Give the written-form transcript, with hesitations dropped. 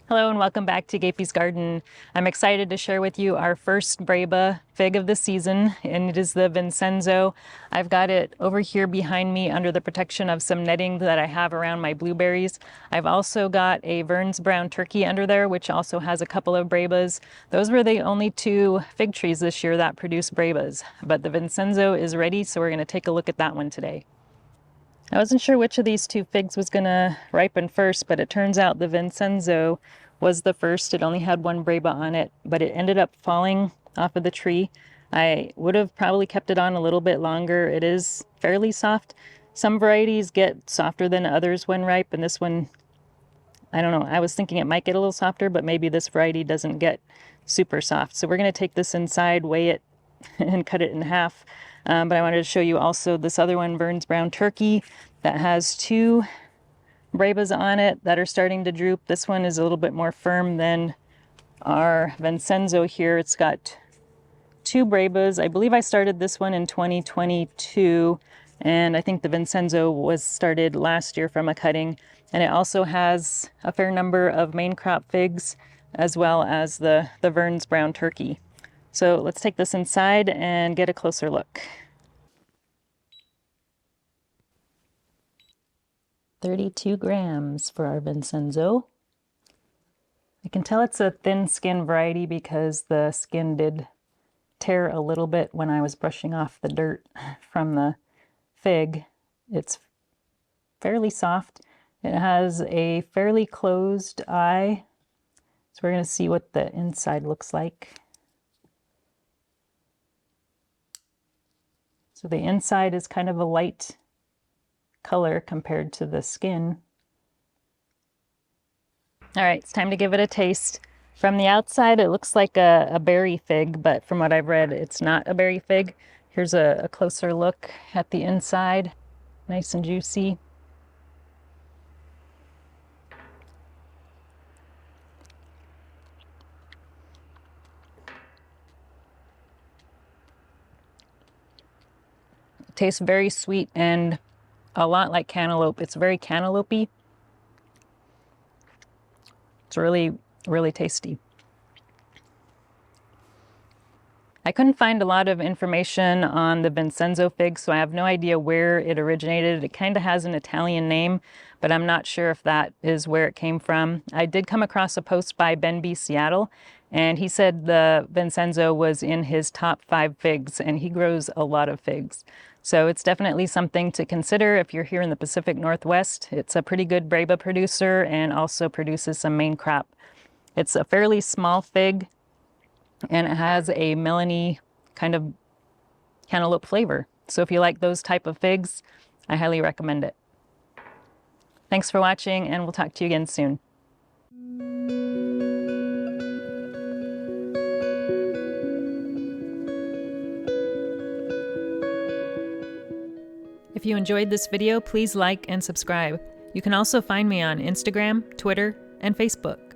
Hello and welcome back to Gapeys Garden. I'm excited to share with you our first Breba fig of the season, and it is the Vincenzo. I've got it over here behind me under the protection of some netting that I have around my blueberries. I've also got a Vern's brown turkey under there, which also has a couple of Brebas. Those were the only two fig trees this year that produced Brebas, but the Vincenzo is ready, so we're going to take a look at that one today. I wasn't sure which of these two figs was going to ripen first, but it turns out the Vincenzo was the first. It only had one Breba on it, but it ended up falling off of the tree. I would have probably kept it on a little bit longer. It is fairly soft. Some varieties get softer than others when ripe, and this one, I don't know, I was thinking it might get a little softer, but maybe this variety doesn't get super soft. So we're going to take this inside, weigh it, and cut it in half. But I wanted to show you also this other one, Vern's brown turkey, that has two Brebas on it that are starting to droop. This one is a little bit more firm than our Vincenzo here. It's got two Brebas. I believe I started this one in 2022, and I think the Vincenzo was started last year from a cutting. And it also has a fair number of main crop figs, as well as the Vern's brown turkey. So let's take this inside and get a closer look. 32 grams for our Vincenzo. I can tell it's a thin skin variety because the skin did tear a little bit when I was brushing off the dirt from the fig. It's fairly soft. It has a fairly closed eye. So we're going to see what the inside looks like. So the inside is kind of a light color compared to the skin. All right, it's time to give it a taste. From the outside, it looks like a berry fig, but from what I've read, it's not a berry fig. Here's a closer look at the inside. Nice and juicy. It tastes very sweet and a lot like cantaloupe. It's very cantaloupe-y. It's really, really tasty. I couldn't find a lot of information on the Vincenzo fig, so I have no idea where it originated. It kind of has an Italian name, but I'm not sure if that is where it came from. I did come across a post by Ben B. Seattle, and he said the Vincenzo was in his top 5 figs, and he grows a lot of figs. So it's definitely something to consider if you're here in the Pacific Northwest. It's a pretty good Breba producer and also produces some main crop. It's a fairly small fig, and it has a melony kind of cantaloupe flavor. So if you like those type of figs, I highly recommend it. Thanks for watching, and we'll talk to you again soon. If you enjoyed this video, please like and subscribe. You can also find me on Instagram, Twitter, and Facebook.